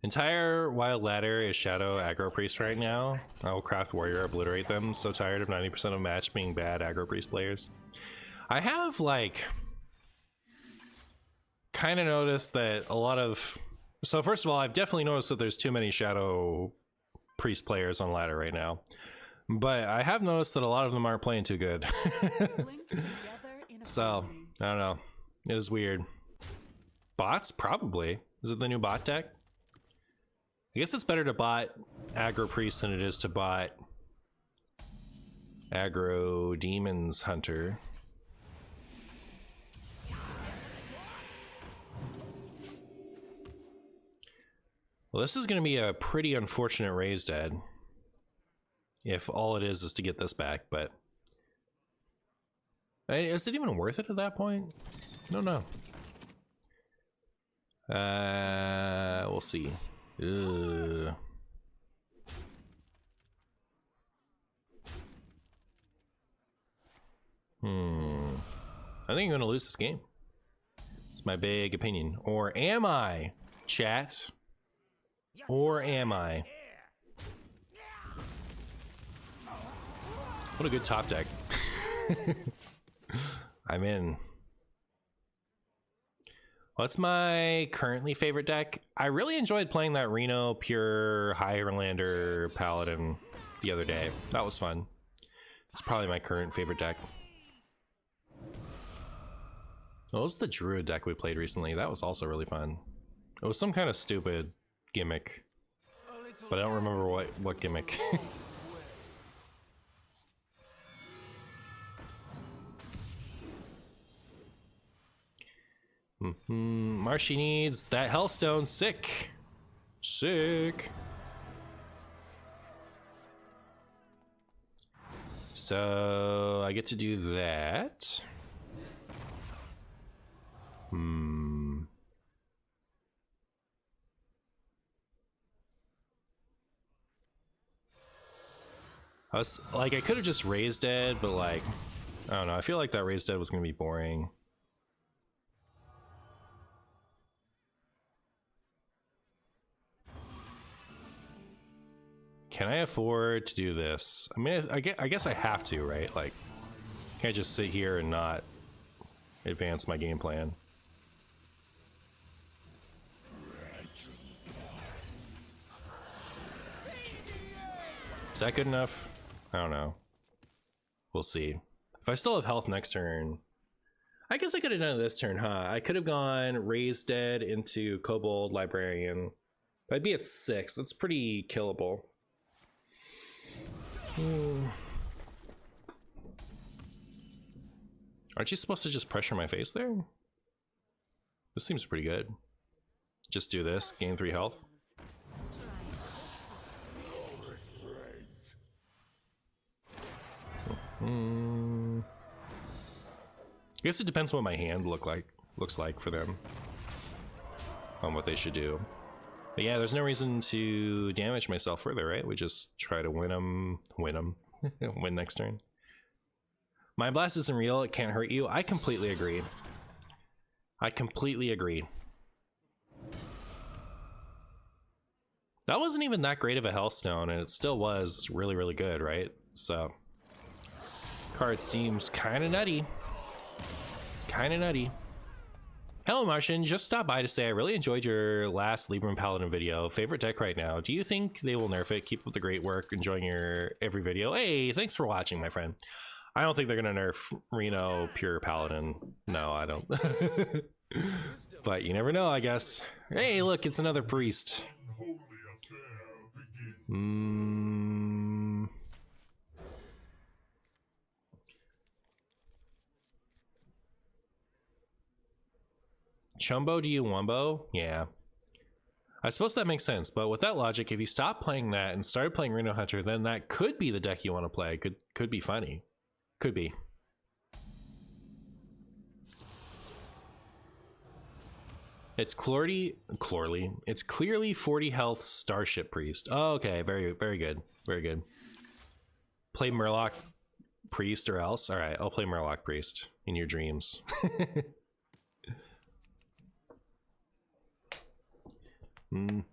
Entire wild ladder is shadow aggro priest right now. I will craft warrior, obliterate them. So tired of 90% of match being bad aggro priest players. I have like kind of noticed that a lot of, so first of all, I've definitely noticed that there's too many shadow priest players on ladder right now, but I have noticed that a lot of them aren't playing too good. So I don't know, it is weird. Bots? Probably. Is it the new bot deck? I guess it's better to bot aggro priest than it is to bot aggro demons hunter. Well, this is going to be a pretty unfortunate raise dead if all it is to get this back, but is it even worth it at that point? I don't know. We'll see. Ugh. I think I'm gonna lose this game. It's my big opinion. Or am I, chat? Or am I? What a good top deck. I'm in. What's my currently favorite deck? I really enjoyed playing that Reno Pure Highlander Paladin the other day. That was fun. It's probably my current favorite deck. What was the Druid deck we played recently? That was also really fun. It was some kind of stupid gimmick, but I don't remember what gimmick. Marshy needs that Healthstone. Sick. Sick. So I get to do that. I could have just raised dead, but like, I don't know. I feel like that raised dead was gonna be boring. Can I afford to do this? I mean, I guess I have to, right? Like, can't just sit here and not advance my game plan. Is that good enough? I don't know. We'll see. If I still have health next turn, I guess I could have done it this turn, huh? I could have gone raised dead into Kobold Librarian. I'd be at 6. That's pretty killable. Aren't you supposed to just pressure my face there? This seems pretty good. Just do this, gain 3 health. I guess it depends what my hand looks like for them on what they should do. But yeah, there's no reason to damage myself further, right? We just try to win them, win next turn. Mind Blast isn't real, it can't hurt you. I completely agree. I completely agree. That wasn't even that great of a Healthstone, and it still was really, really good, right? So, card seems kind of nutty. Kind of nutty. Hello Martian, just stopped by to say I really enjoyed your last Libram Paladin video. Favorite deck right now. Do you think they will nerf it? Keep up the great work, enjoying your every video. Hey, thanks for watching, my friend. I don't think they're gonna nerf Reno Pure Paladin. No, I don't. But you never know, I guess. Hey, look, it's another priest. Chumbo, do you wumbo? Yeah. I suppose that makes sense, but with that logic, if you stop playing that and started playing Reno Hunter, then that could be the deck you want to play. Could be funny. Could be. It's it's clearly 40 health Starship Priest. Oh, okay, very, very good. Very good. Play Murloc Priest or else? Alright, I'll play Murloc Priest in your dreams. Can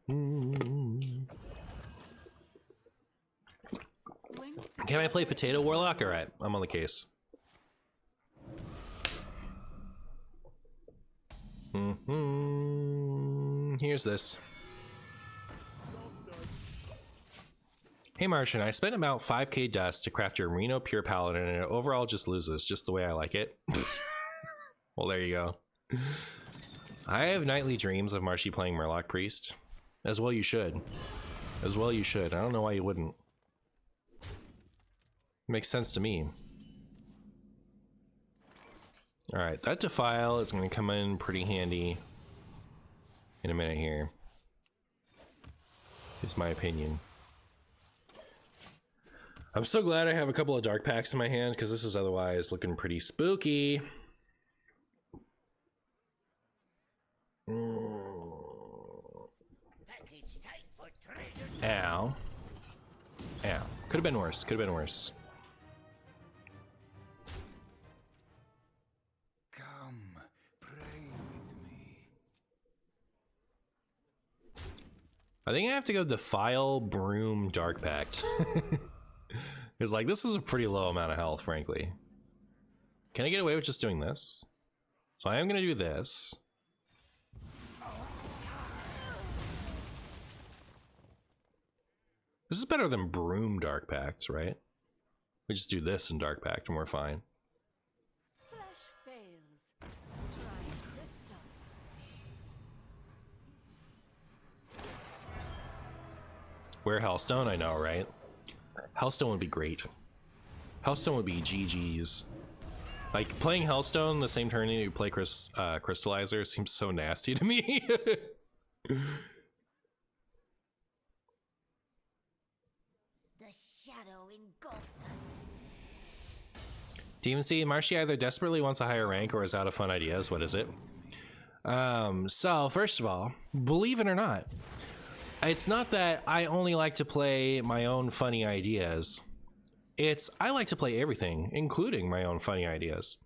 I play Potato Warlock? All right, I'm on the case. Here's this. Hey Martian, I spent about 5k dust to craft your Reno Pure Paladin and it overall just loses, just the way I like it. Well, there you go. I have nightly dreams of Marshy playing Murloc Priest. As well you should. As well you should. I don't know why you wouldn't. Makes sense to me. Alright, that Defile is going to come in pretty handy in a minute here. Is my opinion. I'm so glad I have a couple of dark packs in my hand because this is otherwise looking pretty spooky. Ow. Ow. Could have been worse. Could have been worse. Come, pray with me. I think I have to go Defile, Broom, Dark Pact. Because, like, this is a pretty low amount of health, frankly. Can I get away with just doing this? So I am going to do this. This is better than Broom Dark Pact, right? We just do this in Dark Pact and we're fine. Flesh fails. Try crystal. Wear Healthstone? I know, right? Healthstone would be great. Healthstone would be GG's. Like, playing Healthstone the same turn you play Crystallizer seems so nasty to me. The shadow engulfs us. Demon Seed, Marshy either desperately wants a higher rank or is out of fun ideas. What is it? So, first of all, believe it or not, it's not that I only like to play my own funny ideas. It's I like to play everything, including my own funny ideas.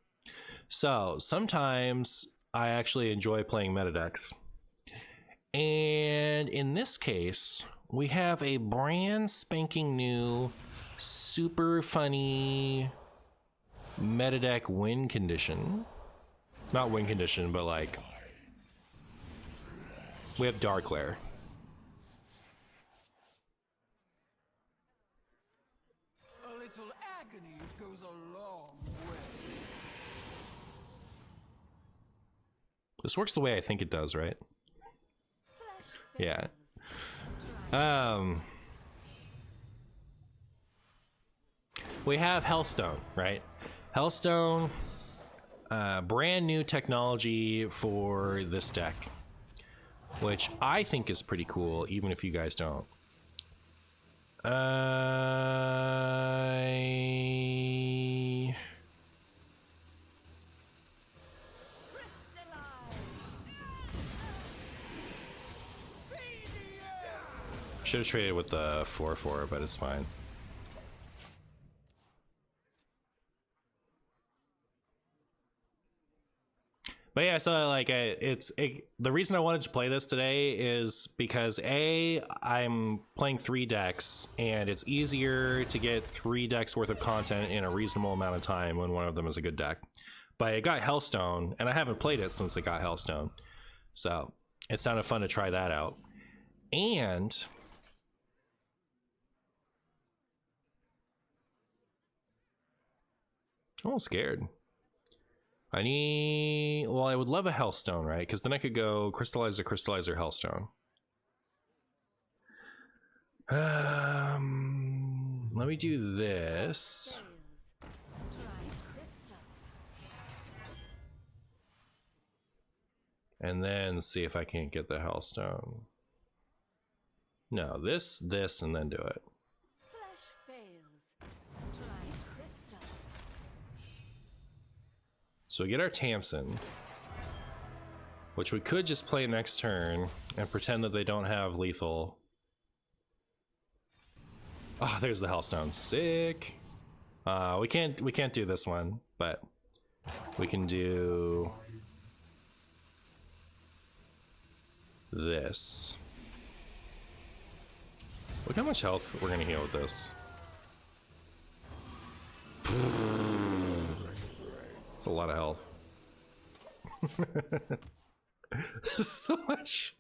So sometimes I actually enjoy playing meta decks. And in this case, we have a brand spanking new, super funny meta deck win condition. Not win condition, but like, we have Darklair. A little agony goes a long way. This works the way I think it does, right? Flesh Yeah. fails. We have Healthstone, right? Healthstone, brand new technology for this deck, which I think is pretty cool, even if you guys don't. Should have traded with the 4/4, but it's fine. But yeah, so like the reason I wanted to play this today is because I'm playing 3 decks and it's easier to get 3 decks worth of content in a reasonable amount of time when one of them is a good deck. But it got Healthstone and I haven't played it since it got Healthstone. So it sounded fun to try that out. And I'm scared. I need, well, I would love a Healthstone, right? Because then I could go Crystallizer, Crystallizer, Healthstone. Let me do this. Fails. Try crystal. And then see if I can't get the Healthstone. No, this, and then do it. Flesh fails. Try crystal. So we get our Tamsin, which we could just play next turn and pretend that they don't have lethal. Oh, there's the Healthstone. Sick. We can't do this one, but we can do this. Look how much health we're gonna heal with this. It's a lot of health. So much.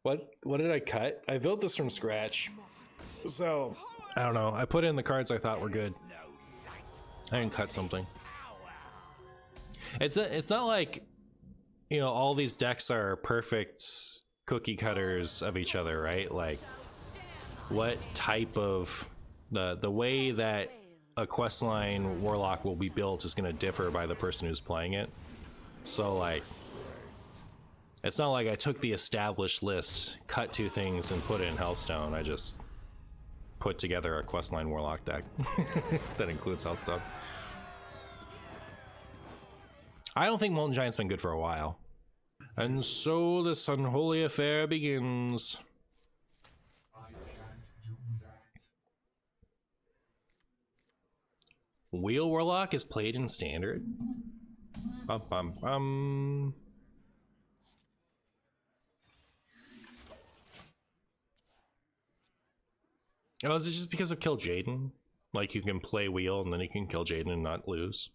What did I cut? I built this from scratch. So, I don't know. I put in the cards I thought were good. I didn't cut something. It's not like, you know, all these decks are perfect cookie cutters of each other, right? Like, what type of the way that a Questline Warlock will be built is going to differ by the person who's playing it. So like, it's not like I took the established list, cut two things, and put it in Healthstone. I just put together a Questline Warlock deck that includes Healthstone. I don't think Molten Giant's been good for a while. And so this unholy affair begins. Wheel Warlock is played in Standard. Bum, bum, bum. Oh, is it just because of Kill Jaden? Like you can play Wheel and then you can kill Jaden and not lose?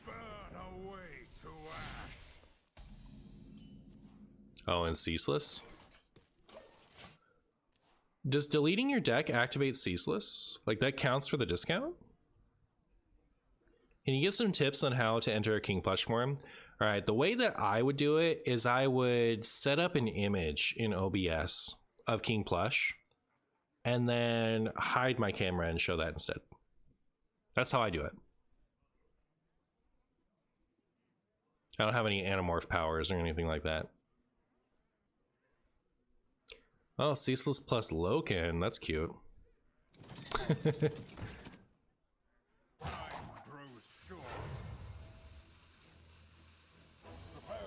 Burn away to ash. Oh, and Ceaseless? Does deleting your deck activate Ceaseless? Like that counts for the discount? Can you give some tips on how to enter a King Plush form? All right, the way that I would do it is I would set up an image in OBS of King Plush and then hide my camera and show that instead. That's how I do it. I don't have any Animorph powers or anything like that. Oh, Ceaseless plus Loken, that's cute. Time grows short. Prepare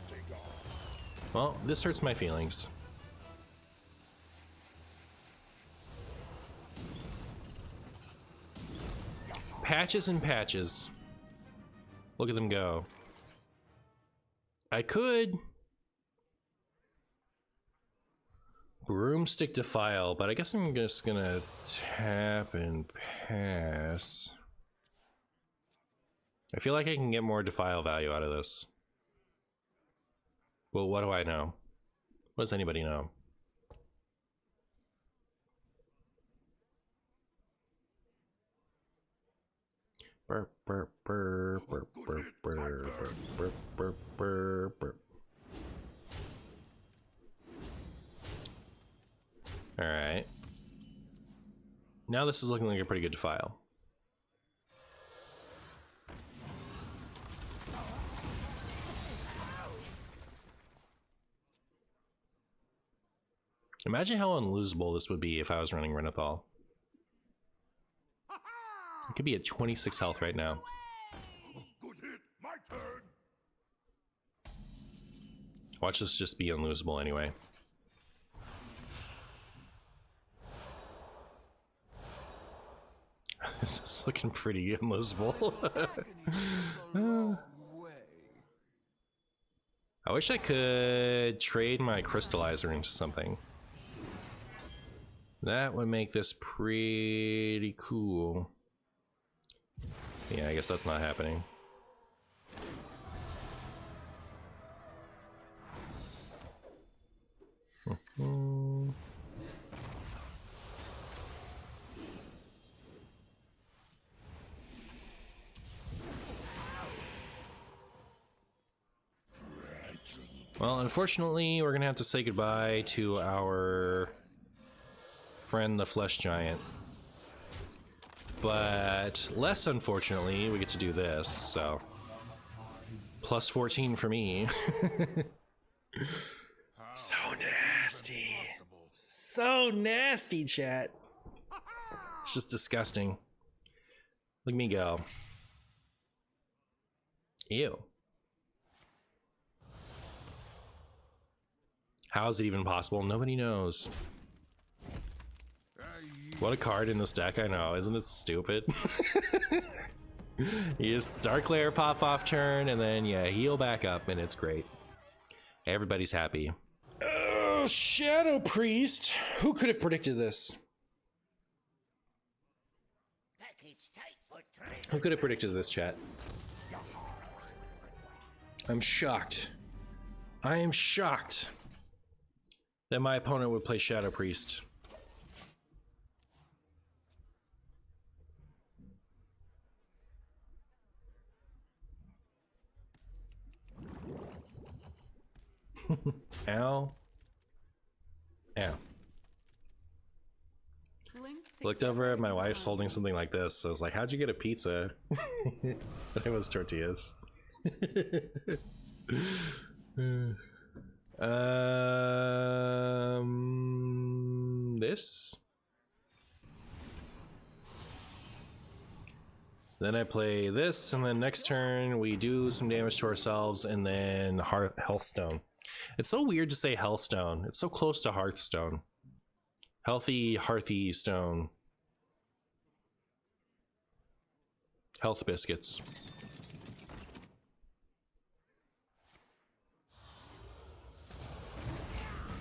to take off. Well, this hurts my feelings. Patches and patches. Look at them go. I could Broomstick Defile, but I guess I'm just gonna tap and pass. I feel like I can get more Defile value out of this. Well, what do I know? What does anybody know? Burp, burp, burp, burp, burp, burp, burp, burp, burp, burp. All right. Now this is looking like a pretty good Defile. Imagine how unlosable this would be if I was running Renathal. It could be at 26 health right now. Good hit, my turn. Watch this just be unlosable anyway. This is looking pretty unlosable. Agony goes a long way. I wish I could trade my crystallizer into something. That would make this pretty cool. Yeah, I guess that's not happening. Well, unfortunately, we're gonna have to say goodbye to our friend the Flesh Giant. But less unfortunately, we get to do this, so plus 14 for me. So nasty. So nasty, chat. It's just disgusting. Look at me go. Ew. How is it even possible? Nobody knows. What a card in this deck, I know. Isn't it stupid? You just Dark Lair pop off turn and then yeah, heal back up and it's great. Everybody's happy. Oh, Shadow Priest! Who could have predicted this? Who could have predicted this, chat? I'm shocked. I am shocked that my opponent would play Shadow Priest. Ow. Ow. Looked over at my wife's holding something like this. So I was like, how'd you get a pizza? But it was tortillas. This. Then I play this, and then next turn we do some damage to ourselves, and then Healthstone. It's so weird to say Healthstone. It's so close to Hearthstone. Healthy, hearthy stone. Health biscuits.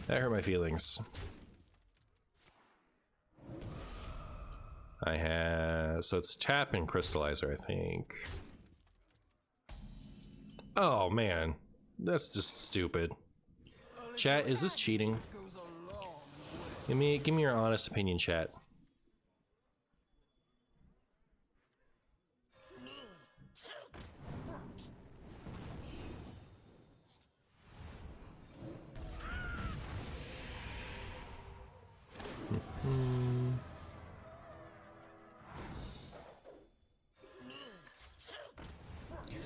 That hurt my feelings. I have, so it's tap and crystallizer, I think. Oh man, that's just stupid. Chat, is this cheating? Give me your honest opinion, chat.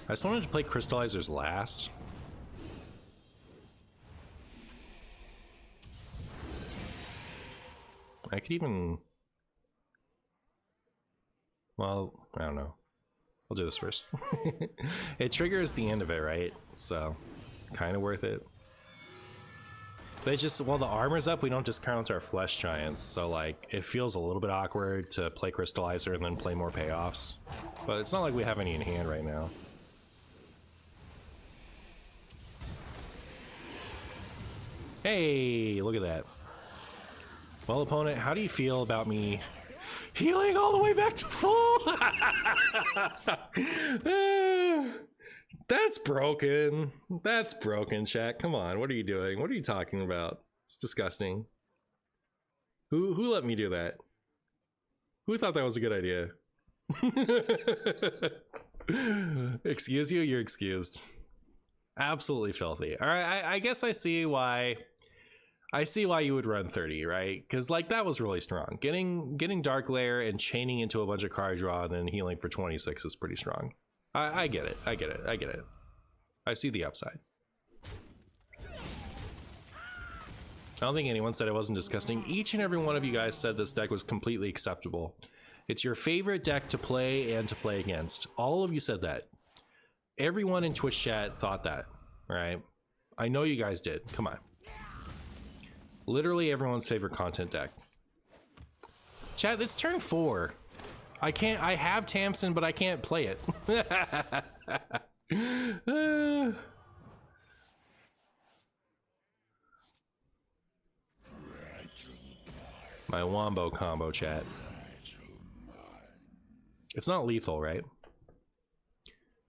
I just wanted to play crystallizers last. I could even, well, I don't know. I'll do this first. It triggers the end of it, right? So, kind of worth it. They just, while the armor's up, we don't discount our flesh giants. So, like, it feels a little bit awkward to play crystallizer and then play more payoffs. But it's not like we have any in hand right now. Hey, look at that. Well, opponent, how do you feel about me healing all the way back to full? That's broken. That's broken, chat. Come on, what are you doing? What are you talking about? It's disgusting. Who let me do that? Who thought that was a good idea? Excuse you? You're excused. Absolutely filthy. All right, I guess I see why. I see why you would run 30, right? Because like that was really strong. Getting Dark Lair and chaining into a bunch of card draw and then healing for 26 is pretty strong. I get it. I get it. I get it. I see the upside. I don't think anyone said it wasn't disgusting. Each and every one of you guys said this deck was completely acceptable. It's your favorite deck to play and to play against. All of you said that. Everyone in Twitch chat thought that, right? I know you guys did. Come on. Literally everyone's favorite content deck. Chat, it's turn 4. I have Tamsin, but I can't play it. My wombo combo, chat. It's not lethal, right?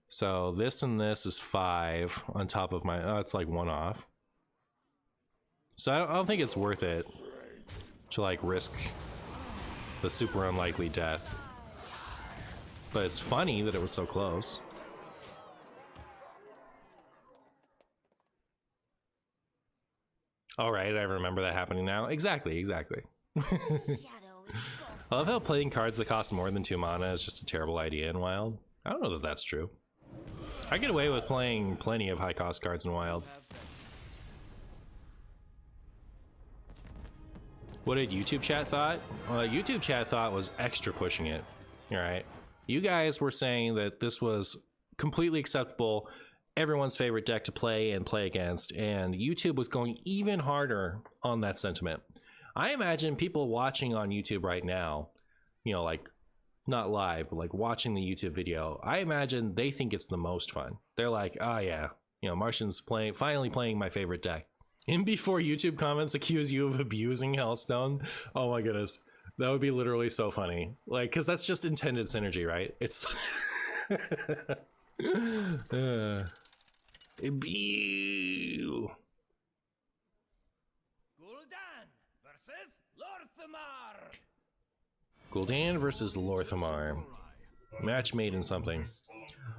So this and this is 5 on top of my, oh, it's like 1 off. So I don't think it's worth it to like risk the super unlikely death. But it's funny that it was so close. All right, I remember that happening now. Exactly. I love how playing cards that cost more than 2 mana is just a terrible idea in Wild. I don't know that that's true. I get away with playing plenty of high cost cards in Wild. What did YouTube chat thought? Well, YouTube chat thought was extra pushing it. All right. You guys were saying that this was completely acceptable, everyone's favorite deck to play and play against, and YouTube was going even harder on that sentiment. I imagine people watching on YouTube right now, you know, like not live, but like watching the YouTube video, I imagine they think it's the most fun. They're like, oh yeah, you know, Martian's finally playing my favorite deck. In before YouTube comments accuse you of abusing Healthstone. Oh my goodness. That would be literally so funny. Like, because that's just intended synergy, right? It's... Abuse. Gul'dan versus Lorthamar. Match made in something.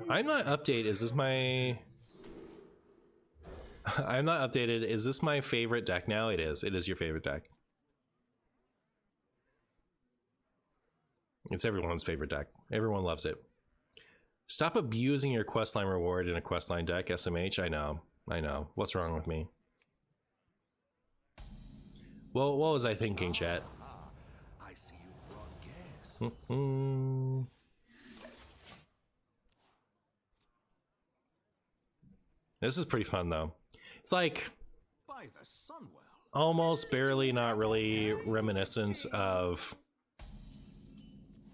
I'm not updated. Is this my... I'm not updated. Is this my favorite deck now? It is. It is your favorite deck. It's everyone's favorite deck. Everyone loves it. Stop abusing your questline reward in a questline deck, SMH. I know. I know. What's wrong with me? Well, what was I thinking, chat? I see you brought guests. This is pretty fun, though. It's like By the Sunwell. almost barely not really reminiscent of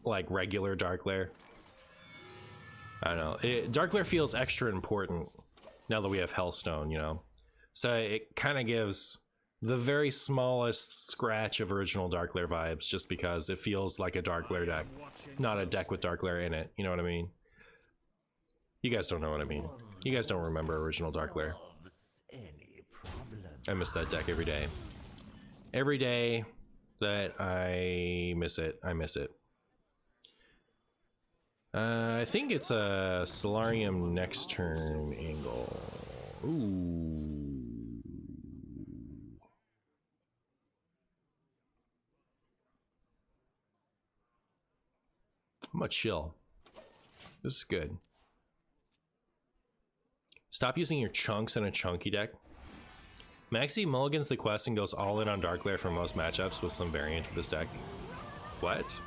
like regular Dark Lair. I don't know. Dark Lair feels extra important now that we have Healthstone, you know? So it kind of gives the very smallest scratch of original Dark Lair vibes just because it feels like a Dark Lair deck, not a deck with Dark Lair in it. You know what I mean? You guys don't know what I mean. You guys don't remember original Dark Lair. I miss that deck every day. Every day that I miss it, I miss it. I think it's a Solarium next turn angle. Ooh. I'm gonna chill. This is good. Stop using your chunks in a chunky deck. Maxi mulligans the quest and goes all in on Dark Lair for most matchups with some variant of this deck. What?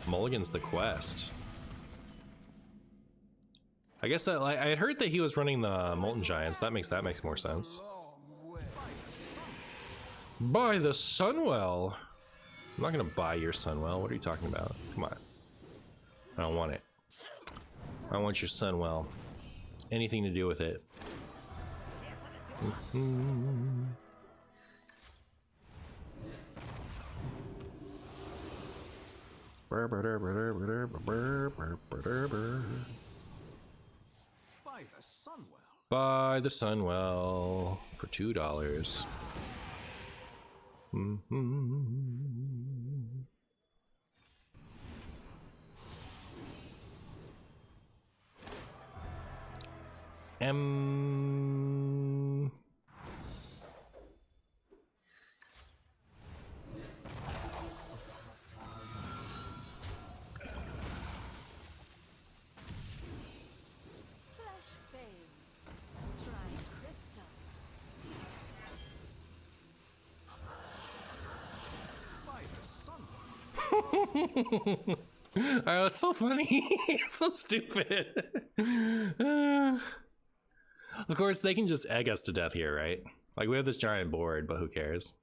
Mulligans the quest. I guess that, like, I had heard that he was running the Molten Giants. That makes more sense. Long way. Buy the Sunwell. I'm not gonna buy your Sunwell. What are you talking about? Come on. I don't want it. I want your Sunwell. Anything to do with it. By the Sunwell. Buy the Sunwell for $2. Flesh fades. Try crystal. By the Sunwell. Oh, it's so funny. It's so stupid. Of course, they can just egg us to death here, right? Like, we have this giant board, but who cares?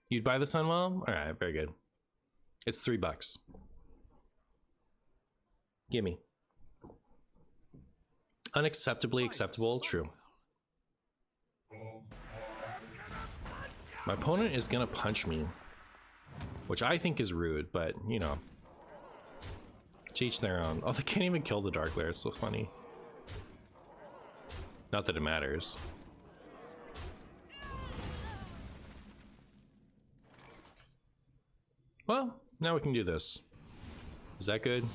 You'd buy the Sunwell? Alright, very good. It's $3. Gimme. Unacceptably acceptable, true. My opponent is gonna punch me, which I think is rude, but, you know. To each their own. Oh, they can't even kill the Dark Lair. It's so funny. Not that it matters. Well, now we can do this. Is that good?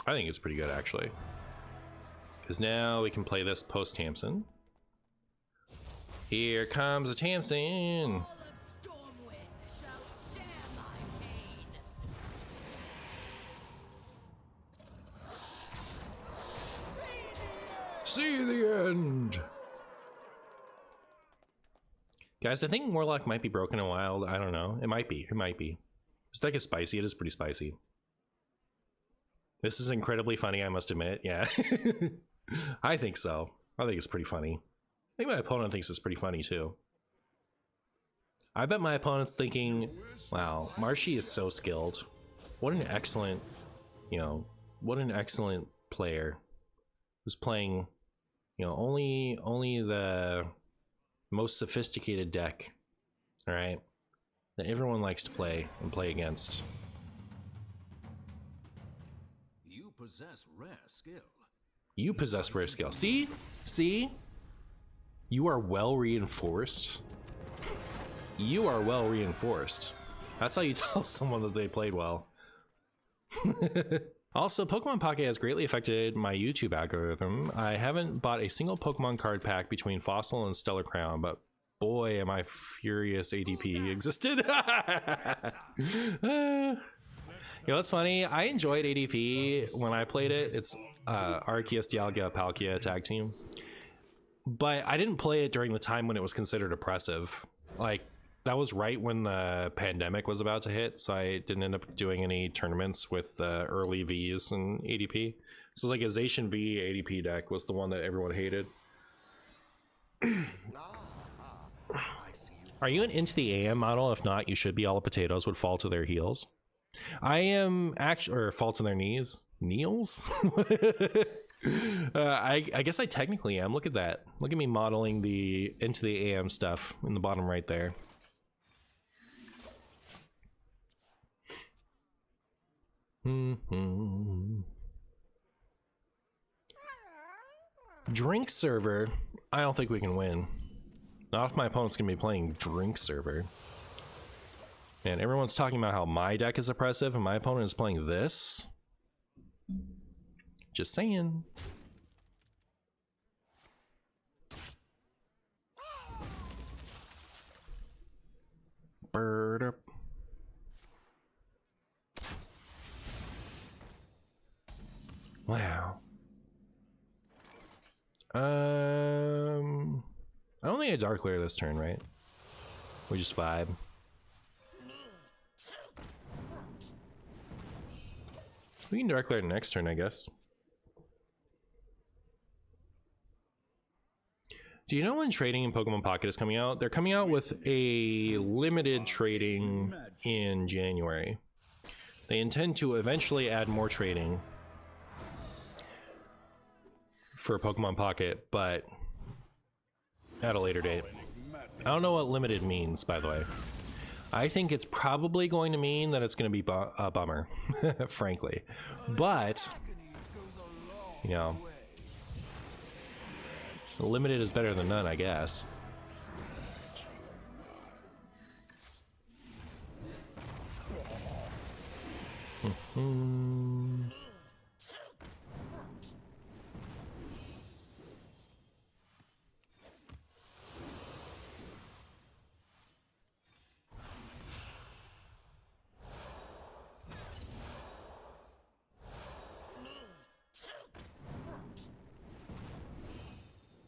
I think it's pretty good, actually. Because now we can play this post-Tamsin. Here comes a Tamsin! All of Stormwind shall share my pain. See the end! Guys, I think Warlock might be broken and wild. I don't know. It might be. It might be. This deck is spicy. It is pretty spicy. This is incredibly funny, I must admit. Yeah. I think so. I think it's pretty funny. I think my opponent thinks it's pretty funny, too. I bet my opponent's thinking, wow, Marshy is so skilled. What an excellent, you know, what an excellent player. who's playing, you know, only the most sophisticated deck, all right, that everyone likes to play and play against. You possess rare skill. You possess rare skill. See? You are well reinforced. You are well reinforced. That's how you tell someone that they played well. Also, Pokemon Pocket has greatly affected my YouTube algorithm. I haven't bought a single Pokemon card pack between Fossil and Stellar Crown, but boy, am I furious ADP existed. You know what's funny? I enjoyed ADP when I played it. It's Arceus, Dialga, Palkia tag team. But I didn't play it during the time when it was considered oppressive. Like, that was right when the pandemic was about to hit, so I didn't end up doing any tournaments with the early Vs and ADP. So like a Zacian V ADP deck was the one that everyone hated. Are you an Into the AM model? If not, you should be. All the potatoes would fall to their heels. I am actually, or fall to their knees. Kneels? I guess I technically am. Look at that. Look at me modeling the Into the AM stuff in the bottom right there. Drink server. I don't think we can win. Not if my opponent's gonna be playing drink server. And everyone's talking about how my deck is oppressive and my opponent is playing this. Just saying. Bird up. Wow. I don't think I Dark Clear this turn, right? We just vibe. We can Dark Clear next turn, I guess. Do you know when trading in Pokemon Pocket is coming out? They're coming out with a limited trading in January. They intend to eventually add more trading for Pokemon Pocket, but at a later date. I don't know what limited means, by the way. I think it's probably going to mean that it's going to be a bummer, frankly. But, you know, limited is better than none, I guess.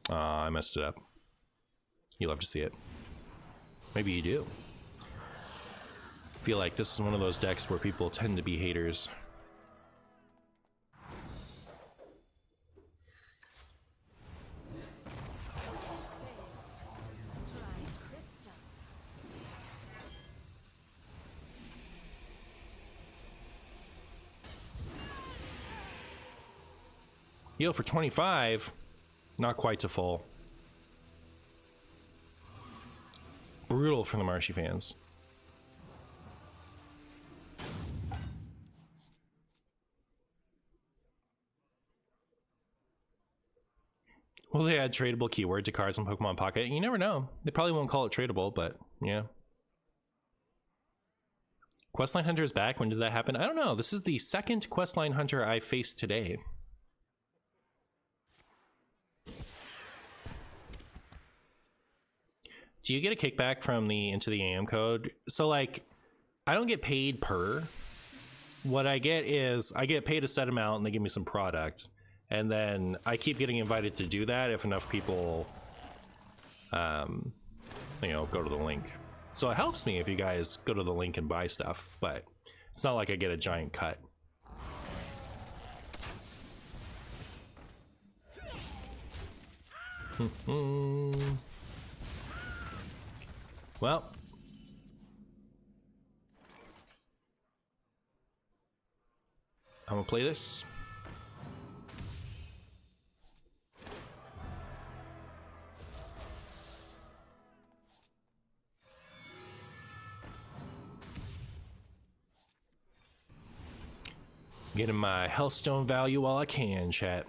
I messed it up. You love to see it. Maybe you do. I feel like this is one of those decks where people tend to be haters. Yo, for 25, not quite to full. Brutal for the Marshy fans. Will they add tradable keyword to cards in Pokemon Pocket? You never know. They probably won't call it tradable, but yeah. Questline Hunter is back. When did that happen? I don't know. This is the second Questline Hunter I faced today. Do you get a kickback from the Into the AM code? So like, I don't get paid per. What I get is I get paid a set amount and they give me some product. And then I keep getting invited to do that if enough people, you know, go to the link. So it helps me if you guys go to the link and buy stuff, but it's not like I get a giant cut. Well, I'm gonna play this. Getting my Healthstone value while I can, chat.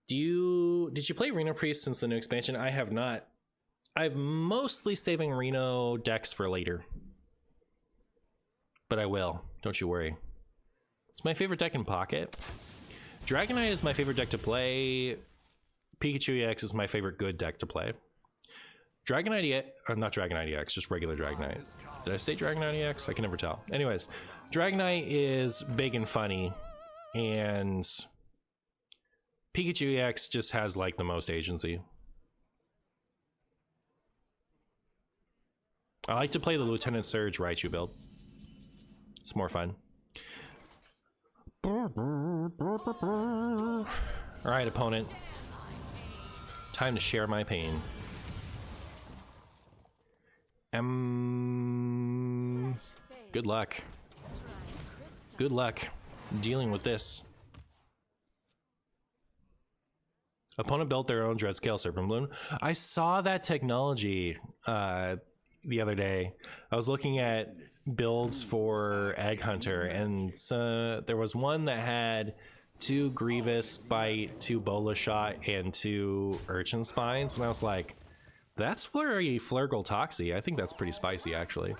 Did you play Reno Priest since the new expansion? I have not. I've mostly saving Reno decks for later. But I will, don't you worry. It's my favorite deck in Pocket. Dragonite is my favorite deck to play. Pikachu EX is my favorite good deck to play. Dragonite EX, or not Dragonite EX, just regular Dragonite. Did I say Dragonite EX? I can never tell. Anyways, Dragonite is big and funny, and Pikachu EX just has like the most agency. I like to play the Lieutenant Surge Raichu build. It's more fun. Alright, opponent. Time to share my pain. Good luck. Good luck dealing with this. Opponent built their own Dreadscale Serpent Balloon. I saw that technology the other day. I was looking at builds for Egg Hunter, and there was one that had 2 Grievous Bite, 2 Bola Shot, and 2 Urchin Spines, and I was like, that's very Flurgle Toxie. I think that's pretty spicy, actually.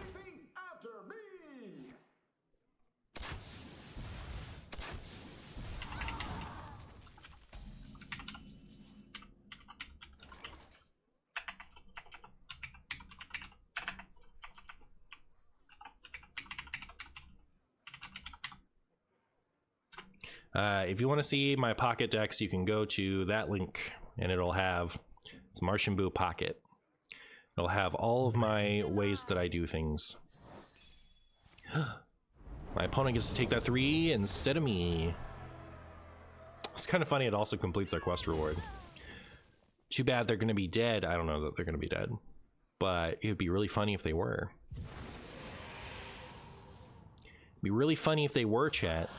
If you want to see my Pocket decks, you can go to that link, and it'll have, it's MartianBuu Pocket. It'll have all of my ways that I do things. My opponent gets to take that 3 instead of me. It's kind of funny, it also completes their quest reward. Too bad they're going to be dead. I don't know that they're going to be dead, but it would be really funny if they were. It'd be really funny if they were, chat.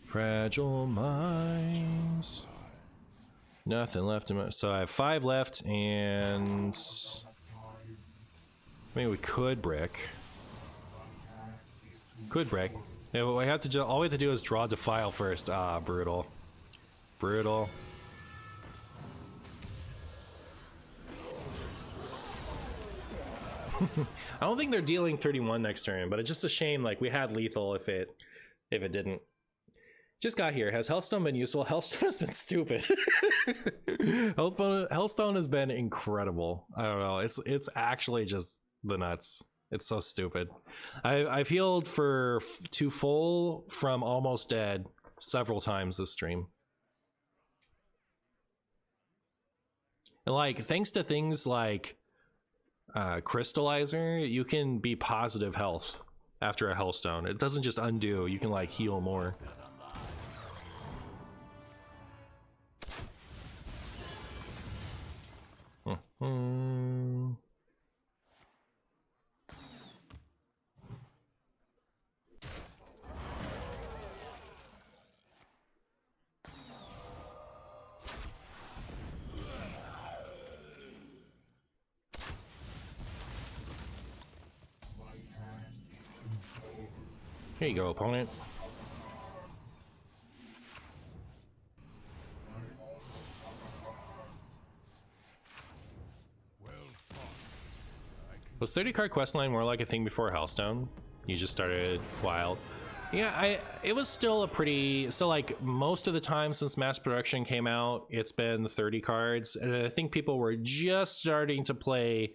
Fragile minds. Nothing left in my, so I have 5 left, and maybe we could brick. Could brick. Yeah, we have to all we have to do is draw Defile first. Ah, brutal. Brutal. I don't think they're dealing 31 next turn, but it's just a shame. Like, we had lethal if it didn't. Just got here. Has Healthstone been useful? Healthstone has been stupid. Healthstone has been incredible. I don't know. It's actually just the nuts. It's so stupid. I've healed to full from almost dead several times this stream. And like, thanks to things like Crystallizer, you can be positive health after a Healthstone. It doesn't just undo. You can like heal more. Here you go, opponent. Was 30 card Questline Warlock a thing before Healthstone? You just started wild. Yeah, it was still a pretty, so like most of the time since mass production came out, it's been 30 cards, and I think people were just starting to play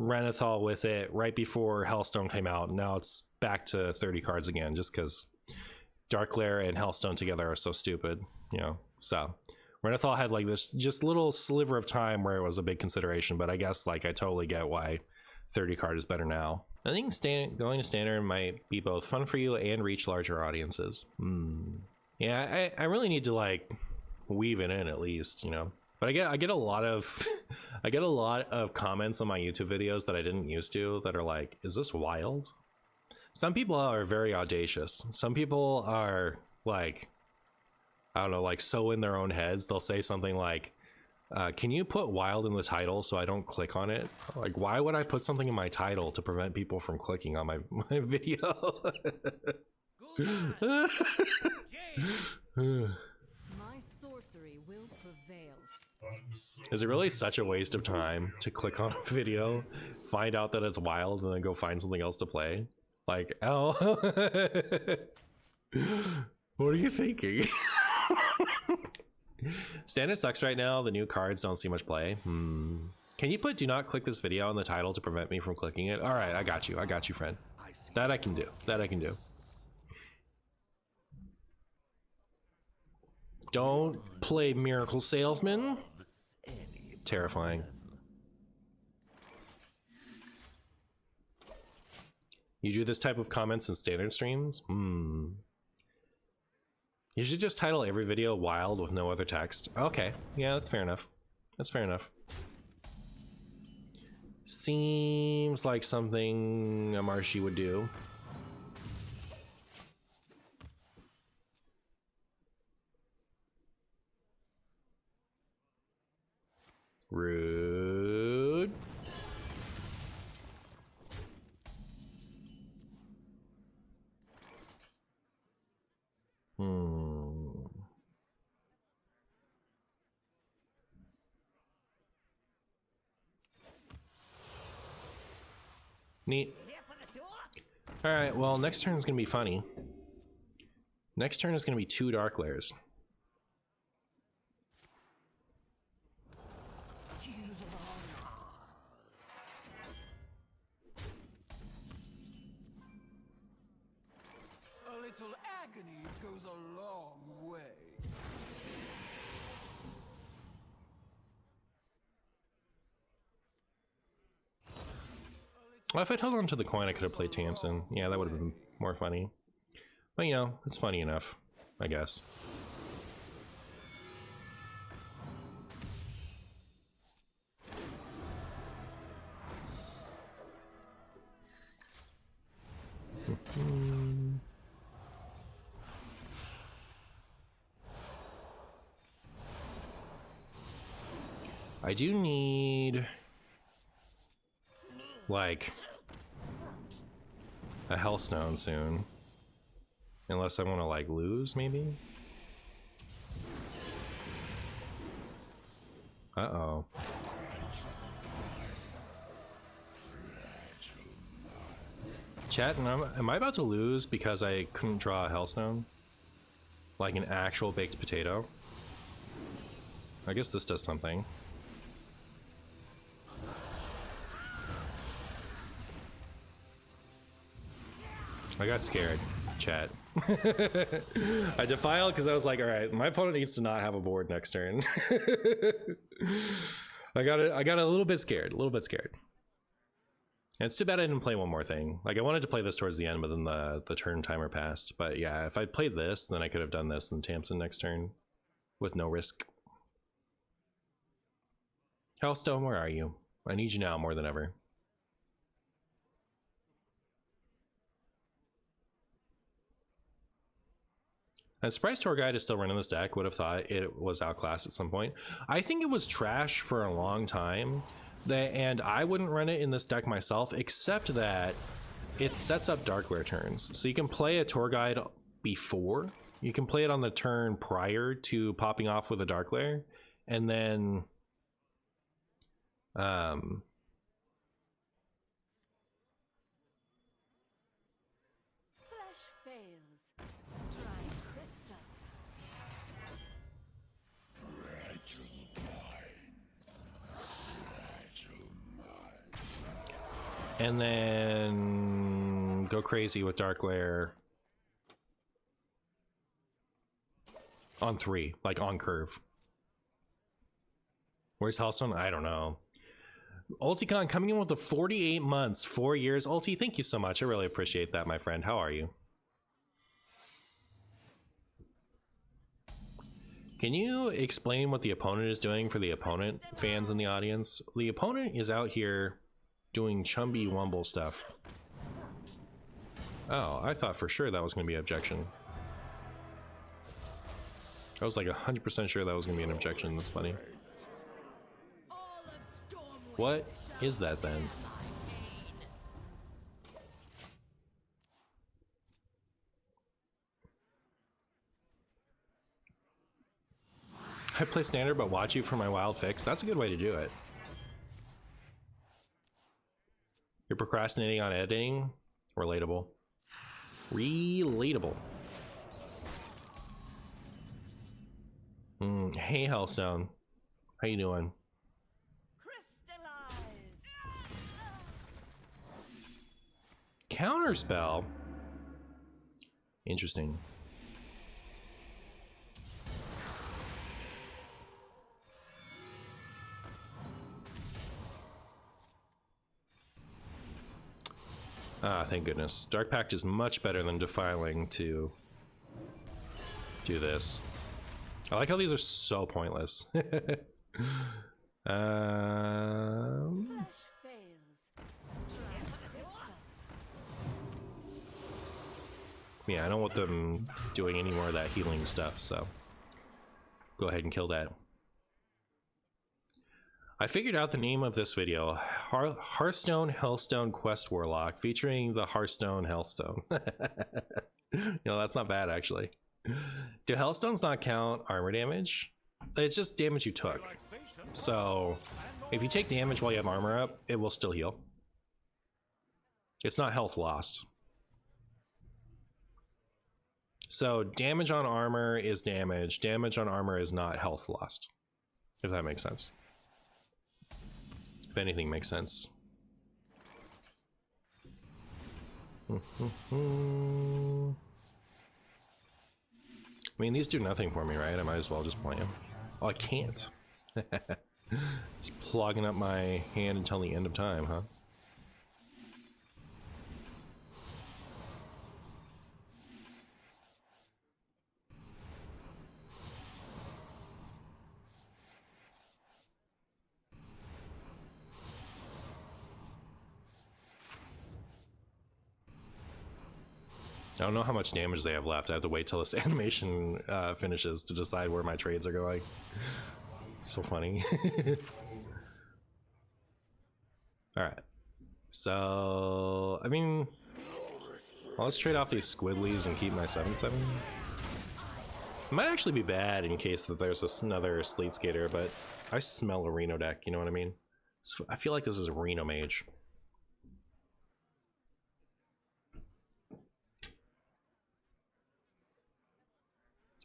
Renathal with it right before Healthstone came out, and now it's back to 30 cards again, just because Darkglare and Healthstone together are so stupid, you know. So Renathal had like this just little sliver of time where it was a big consideration, but I guess like I totally get why 30 card is better now. I think going to standard might be both fun for you and reach larger audiences. Yeah, I really need to like weave it in at least, you know. But I get a lot of I get a lot of comments on my YouTube videos that I didn't used to that are like, is this wild? Some people are very audacious. Some people are like I don't know, like so in their own heads, they'll say something like, can you put wild in the title so I don't click on it? Like, why would I put something in my title to prevent people from clicking on my video? My sorcery will prevail. Is it really such a waste of time to click on a video, find out that it's wild, and then go find something else to play? Like, oh, what are you thinking? Standard sucks right now. The new cards don't see much play. Can you put do not click this video in the title to prevent me from clicking it? All right, I got you, friend. That I can do. That I can do. Don't play Miracle Salesman. Terrifying. You do this type of comments in standard streams? You should just title every video wild with no other text. Okay, yeah, that's fair enough. That's fair enough. Seems like something a Marshy would do. Rude. Neat. All right, well, next turn is gonna be funny. Next turn is gonna be 2 Dark Layers. A little agony goes a long way. Well, if I'd held on to the coin, I could have played Tamsin. Yeah, that would have been more funny. But, you know, it's funny enough, I guess. I do need, like, a Healthstone soon. Unless I want to, like, lose, maybe? Uh-oh. Chat, am I about to lose because I couldn't draw a Healthstone? Like an actual baked potato? I guess this does something. I got scared, chat. I defiled because I was like, all right, my opponent needs to not have a board next turn. I got a little bit scared, And it's too bad I didn't play one more thing. Like, I wanted to play this towards the end, but then the turn timer passed. But yeah, if I played this, then I could have done this and Tamsin next turn with no risk. Healthstone, where are you? I need you now more than ever. I'm surprised Tour Guide is still running this deck. Would have thought it was outclassed at some point. I think it was trash for a long time, and I wouldn't run it in this deck myself, except that it sets up Darkglare turns. So you can play a Tour Guide before. You can play it on the turn prior to popping off with a Darkglare, and then Flesh fails. Dry crystal. and then go crazy with Darkglare on 3, like on curve. Where's Healthstone? I don't know. Ulticon coming in with the 48 months, 4 years. Ulti, thank you so much. I really appreciate that, my friend. How are you? Can you explain what the opponent is doing for the opponent fans in the audience? The opponent is out here doing Chumby Wumble stuff. Oh, I thought for sure that was going to be an objection. I was like 100% sure that was gonna be an objection. That's funny. All of Stormwind What is that then? my pain. I play standard but watch you for my wild fix. That's a good way to do it. You're procrastinating on editing? Relatable. Relatable. Hey Healthstone. How you doing? Crystallize. Counterspell? Interesting. Ah, thank goodness. Dark Pact is much better than Defiling to do this. I like how these are so pointless. Flesh fails. Try crystal. Yeah, I don't want them doing any more of that healing stuff, so go ahead and kill that. I figured out the name of this video, Hearthstone Healthstone Quest Warlock, featuring the Hearthstone Healthstone. You know, that's not bad, actually. Do Healthstones not count armor damage? It's just damage you took. So, if you take damage while you have armor up, it will still heal. It's not health lost. So, damage on armor is damage. Damage on armor is not health lost. If that makes sense. If anything makes sense. I mean, these do nothing for me, right? I might as well just play them. Oh, I can't. Just plugging up my hand until the end of time, huh? I don't know how much damage they have left. I have to wait till this animation finishes to decide where my trades are going. So funny. Alright. So, I mean, well, let's trade off these squiddlies and keep my 7/7. It might actually be bad in case that there's another Sleet Skater, but I smell a Reno deck, you know what I mean? So I feel like this is a Reno Mage.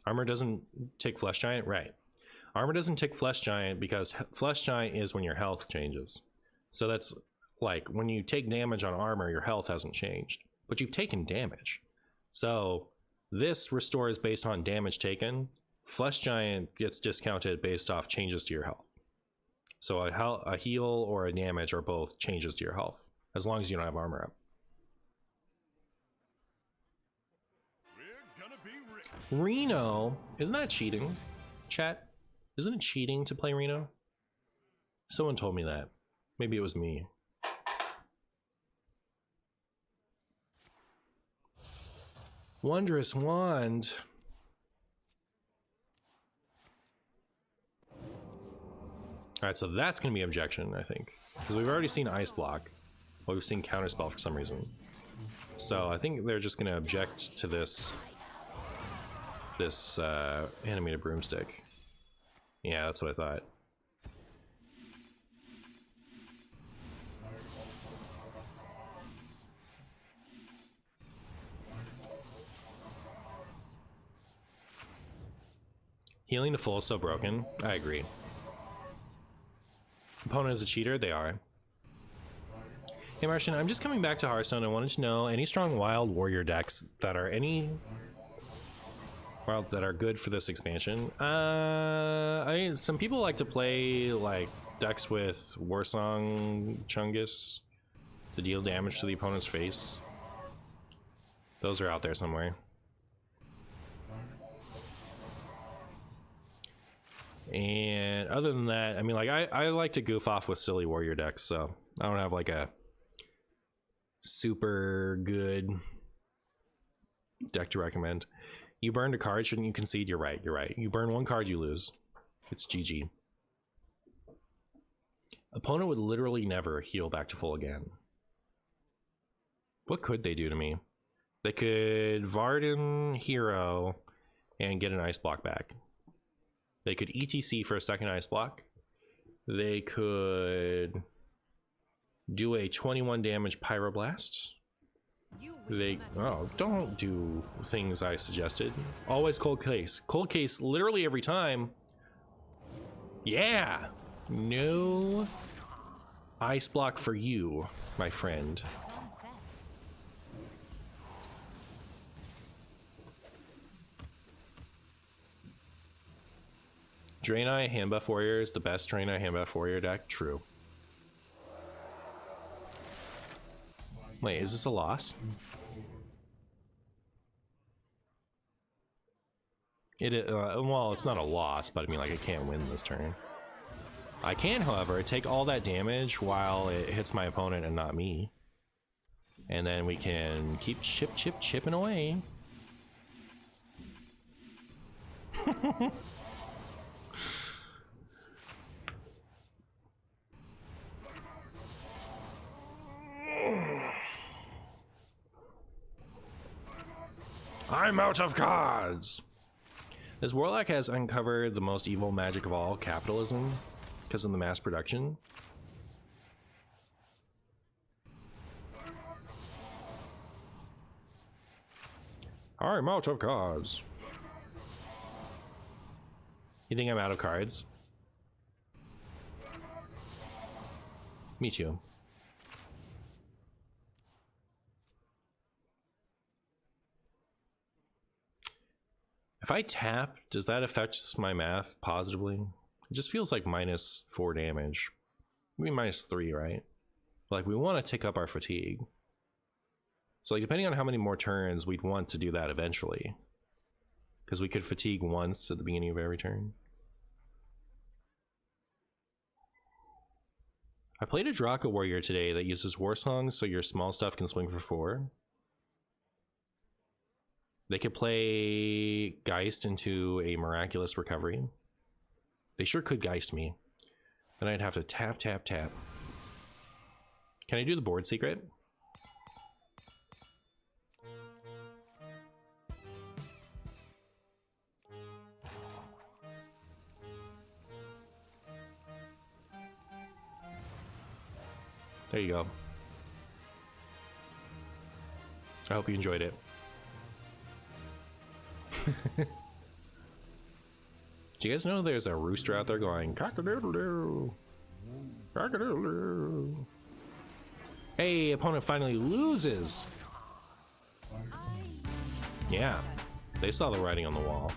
Armor doesn't tick Flesh Giant? Right. Armor doesn't tick Flesh Giant because Flesh Giant is when your health changes. So that's like when you take damage on armor, your health hasn't changed, but you've taken damage. So this restores based on damage taken. Flesh Giant gets discounted based off changes to your health. So a heal or a damage are both changes to your health, as long as you don't have armor up. Reno, isn't that cheating? Chat, isn't it cheating to play Reno? Someone told me that. Maybe it was me. Wondrous Wand. Alright, so that's going to be objection, I think. Because we've already seen Ice Block. Well, we've seen Counterspell for some reason. So I think they're just going to object to this animated broomstick. Yeah, that's what I thought. Healing to full is so broken. I agree. Opponent is a cheater? They are. Hey Martian, I'm just coming back to Hearthstone. I wanted to know any strong wild warrior decks that are that are good for this expansion. Some people like to play like decks with Warsong Chungus to deal damage to the opponent's face. Those are out there somewhere. And other than that, I mean, like I like to goof off with silly warrior decks, so I don't have like a super good deck to recommend. You burned a card, shouldn't you concede? You're right, you're right. You burn one card, you lose. It's GG. Opponent would literally never heal back to full again. What could they do to me? They could Varden Hero and get an ice block back. They could ETC for a second ice block. They could do a 21 damage Pyroblast. They, oh, don't do things I suggested. Always cold case. Cold case literally every time. Yeah. No ice block for you, my friend. Draenei Handbuff Warrior is the best Draenei Handbuff Warrior deck. True. Wait, is this a loss? Well, it's not a loss, but I mean, like, I can't win this turn. I can, however, take all that damage while it hits my opponent and not me. And then we can keep chipping away. I'm out of cards! This Warlock has uncovered the most evil magic of all, capitalism, because of the mass production. I'm out of cards. You think I'm out of cards? Me too. If I tap, does that affect my math positively? It just feels like -4 damage. Maybe -3, right? Like, we want to tick up our fatigue. So, like, depending on how many more turns, we'd want to do that eventually. Because we could fatigue once at the beginning of every turn. I played a Draka Warrior today that uses War Songs so your small stuff can swing for 4. They could play Geist into a Miraculous Recovery. They sure could Geist me. Then I'd have to tap, tap, tap. Can I do the board secret? There you go. I hope you enjoyed it. Do you guys know there's a rooster out there going cock-a-doodle-doo, cock-a-doodle-doo? Hey, opponent finally loses. Yeah, they saw the writing on the wall.